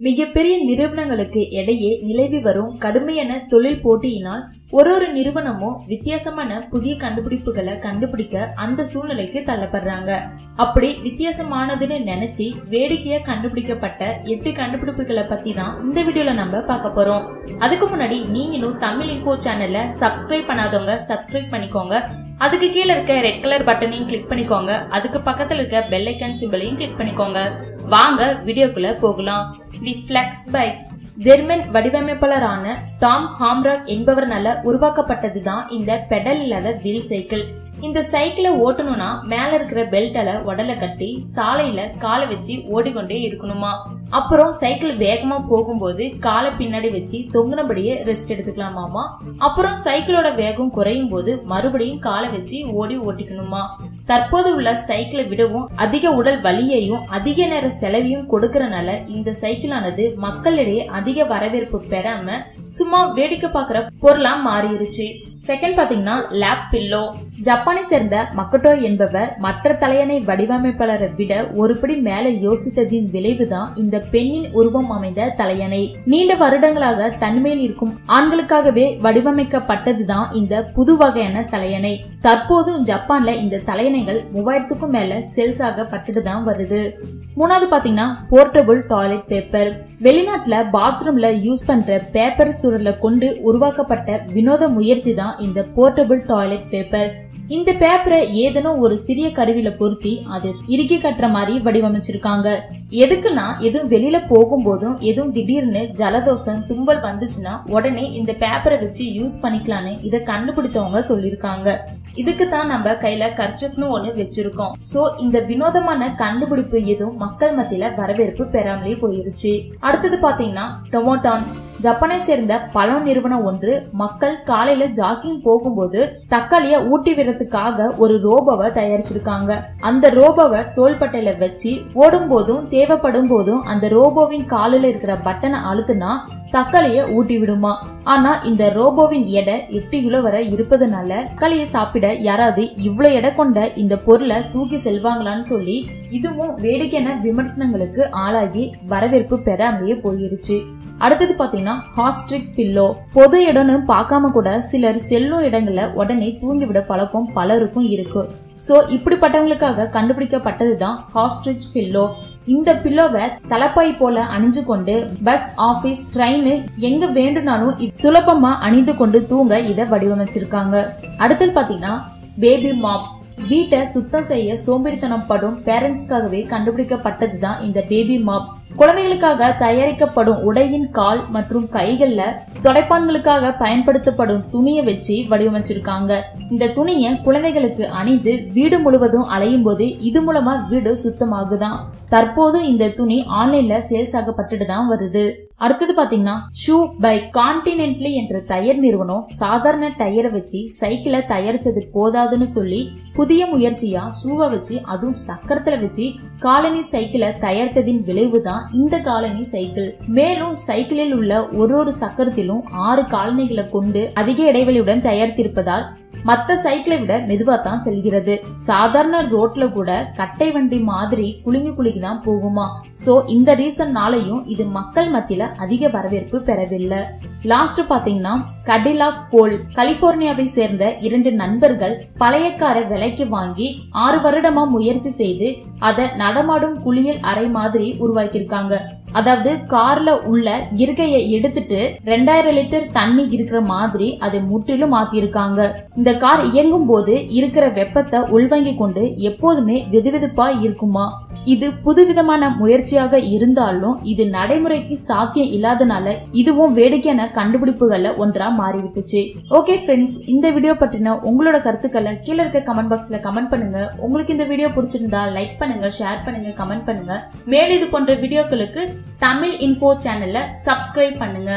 மிகப்பெரிய நிறுவனங்களுக்கு இடையே நிலவி வரும் கடுமையான தொழில் போட்டியினால் ஒரு நிறுவனமும் வித்தியாசமான புதிய கண்டுபிடிப்புகளை கண்டுபிடிக்க அந்த சூழ்நிலைக்கு தள்ளப்படுறாங்க. அப்படி வித்தியாசமானதுன்னு நினைச்சு வேடிக்கையா கண்டுபிடிக்கப்பட்ட 8 கண்டுபிடிப்புகளை பத்தி தான் இந்த வீடியோல நம்ம பார்க்க போறோம். அதுக்கு முன்னாடி நீங்களும் தமிழ் இன்ஃபோ சேனல்ல சப்ஸ்கிரைப் பண்ணாதவங்க சப்ஸ்கிரைப் பண்ணிக்கோங்க. அதுக்கு கீழே இருக்க ரெட் கலர் பட்டனையும் கிளிக் பண்ணிக்கோங்க. அதுக்கு பக்கத்துல இருக்க பெல் ஐக்கான் சிம்பலையும் கிளிக் பண்ணிக்கோங்க. வாங்க வீடியோக்குள்ள போகலாம். தி ஃபிளெக்ஸ் பைக் ஜெர்மன் வடிவமைப்பாளரான டாம் ஹாம்ராக் என்பவர்னால உருவாக்கப்பட்டதுதான் இந்த பெடல் இல்லாத வீல் சைக்கிள். இந்த சைக்கிளை ஓட்டணும்னா மேல இருக்கிற பெல்ட்டால உடலை கட்டி சாலையில காலை வச்சு ஓடிக்கொண்டே இருக்கணுமா. அப்புறம் சைக்கிள் வேகமா போகும்போது காலை பின்னாடி வச்சு தொங்குனபடியே ரெஸ்ட் எடுத்துக்கலாமாமா. அப்புறம் சைக்கிளோட வேகம் குறையும் போது மறுபடியும் காலை வச்சு ஓட்டிக்கணுமா. தற்போது உள்ள சைக்கிளை விடவும் அதிக உடல் வலியையும் அதிக நேர செலவையும் கொடுக்கறனால இந்த சைக்கிளானது மக்களிடையே அதிக வரவேற்பு பெறாம சும்மா வேடிக்கை பாக்குற பொருளா மாறிடுச்சு. செகண்ட் பாத்தீங்கன்னா லேப் பில்லோ. ஜப்பானை சேர்ந்த மக்கட்டோ என்பவர் மற்ற தலையணை வடிவமைப்பாளரை விட ஒருபடி மேல யோசித்ததின் விளைவுதான் இந்த பெண்ணின் உருவம் அமைந்த தலையணை. நீண்ட வருடங்களாக தனிமையில் இருக்கும் ஆண்களுக்காகவே வடிவமைக்கப்பட்டதுதான் இந்த புது வகையான தலையணை. தற்போது ஜப்பான்ல இந்த தலையணைகள் 3000க்கும் மேல சேல்ஸ் ஆகப்பட்டுதான் வருது. மூணாவது பாத்தீங்கன்னா போர்ட்டபிள் டாய்லெட் பேப்பர். வெளிநாட்டுல பாத்ரூம்ல யூஸ் பண்ற பேப்பர் சுருளை கொண்டு உருவாக்கப்பட்ட வினோத முயற்சி தான் இந்த போர்ட்டபிள் டாய்லெட் பேப்பர். இந்த பேப்பரை ஏதேனும் ஒரு சிறிய கருவியில பொருத்தி அது இறுக்கி கட்டுற மாதிரி வடிவமைச்சிருக்காங்க. எதுக்குன்னா எதுவும் வெளியில போகும்போதும் எதுவும் திடீர்னு ஜலதோஷம் தும்பல் வந்துச்சுன்னா உடனே இந்த பேப்பரை வச்சு யூஸ் பண்ணிக்கலான்னு இதை கண்டுபிடிச்சவங்க சொல்லிருக்காங்க. இதுக்கு தான் நம்ம கையில கர்ச்சிஃப்னு ஒண்ணு வச்சிருக்கோம். சோ இந்த வினோதமான கண்டுபிடிப்பு எதுவும் மக்கள் மத்தியில வரவேற்பு பெறாமலே போயிருச்சு. அடுத்தது பாத்தீங்கன்னா டொமோட்டான். ஜப்பானை சேர்ந்த பழ நிறுவனம் ஒன்று மக்கள் காலையில ஜாக்கிங் போகும்போது தக்காளிய ஊட்டி விடுறதுக்காக ஒரு ரோபோவை தயாரிச்சிருக்காங்க. அந்த ரோபோவை தோள்பட்டையில வச்சு ஓடும் போதும் தேவைப்படும் போதும் அந்த ரோபோவின் காலில இருக்கிற பட்டனை அழுத்துனா தக்காளிய ஊட்டி விடுமா. ஆனா இந்த ரோபோவின் எடை 8 கிலோ வரை இருப்பதனால தக்காளியை சாப்பிட யாராவது இவ்வளவு எடை கொண்ட இந்த பொருளை தூக்கி செல்வாங்களான்னு சொல்லி இதுவும் வேடிக்கையான விமர்சனங்களுக்கு ஆளாகி வரவேற்பு பெறாமலே போயிடுச்சு. அடுத்தது பாத்தீங்கன்னா ஹாஸ்ட்ரிக் பில்லோ. பொது இடம்னு பார்க்காம கூட சிலர் செல்லும் இடங்கள்ல உடனே தூங்கிவிட பழக்கம் பலருக்கும் இருக்கு. சோ இப்படிப்பட்டவங்களுக்காக கண்டுபிடிக்கப்பட்டதுதான் ஹாஸ்ட்ரிச் பில்லோ. இந்த பில்லோவை தலைப்பாய் போல அணிஞ்சு கொண்டு பஸ், ஆபீஸ், ட்ரெயின் எங்க வேண்டும்னாலும் சுலபமா அணிந்து கொண்டு தூங்க இத வடிவமைச்சிருக்காங்க. அடுத்தது பாத்தீங்கன்னா பேபி மாப். வீட்டை சுத்தம் செய்ய சோம்பேறித்தனம் படும் பேரண்ட்ஸ்க்காகவே கண்டுபிடிக்கப்பட்டதுதான் இந்த பேபி மாப். குழந்தைகளுக்காக தயாரிக்கப்படும் உடையின் கால் மற்றும் கைகள்ல துடைப்பான்களுக்காக பயன்படுத்தப்படும் துணியை வச்சு வடிவமைச்சிருக்காங்க. இந்த துணியை குழந்தைகளுக்கு அணிந்து வீடு முழுவதும் அலையும் போது இது மூலமா வீடு சுத்தமாகுதான். தற்போது இந்த துணி ஆன்லைன்ல சேல்ஸ் ஆகப்பட்டுதான் வருது. அடுத்தது பாத்தீங்கன்னா ஷூ பைக். கான்டினென்டலி என்ற டயர் நிறுவனம் சாதாரண டயரை வச்சு சைக்கிளை தயாரிச்சது போதாதுன்னு சொல்லி புதிய முயற்சியா ஷூவை வச்சு அதுவும் சக்கரத்துல வச்சு காலனி சைக்கிளை தயாரித்ததின் விளைவுதான் இந்த காலனி சைக்கிள். மேலும் சைக்கிளில் உள்ள ஒரு சக்கரத்திலும் 6 காலனிகளை கொண்டு அதிக இடைவெளியுடன் தயாரித்திருப்பதால் மத்த சைக்கிளை விட மெதுவா தான் செல்கிறது. சாதாரண ரோட்ல கூட கட்டை வண்டி மாதிரி குலுங்கி தான் போகுமா. சோ இந்த ரீசன்னாலையும் இது மக்கள் மத்தியில அதிக வரவேற்பு பெறவில்லை. லாஸ்ட் பாத்தீங்கன்னா கடிலாக் போல். கலிபோர்னியாவை சேர்ந்த 2 நண்பர்கள் பழைய காரை விலைக்கு வாங்கி 6 வருடமா முயற்சி செய்து அதை நடமாடும் குளியல் அறை மாதிரி உருவாக்கியிருக்காங்க. அதாவது கார்ல உள்ள இருக்கையை எடுத்துட்டு 2000 லிட்டர் தண்ணி இருக்கிற மாதிரி அதை முற்றிலும் மாத்திருக்காங்க. இந்த கார் இயங்கும் போது இருக்கிற வெப்பத்தை உள்வாங்கி கொண்டு எப்போதுமே வெதுவெதுப்பா இருக்குமா. இது புதுவிதமான முயற்சியாக இருந்தாலும் இது நடைமுறைக்கு சாத்தியம் இல்லாதனால இதுவும் வேடிக்கையான கண்டுபிடிப்புகள்ல ஒன்றா மாறிவிட்டுச்சு. ஓகே ஃப்ரெண்ட்ஸ், இந்த வீடியோ பற்றின உங்களோட கருத்துக்களை கீழே இருக்க கமெண்ட் பாக்ஸ்ல கமெண்ட் பண்ணுங்க. உங்களுக்கு இந்த வீடியோ பிடிச்சிருந்தா லைக் பண்ணுங்க, ஷேர் பண்ணுங்க, கமெண்ட் பண்ணுங்க. மேலும் இது போன்ற வீடியோக்களுக்கு தமிழ் இன்ஃபோ சேனல்ல சப்ஸ்கிரைப் பண்ணுங்க.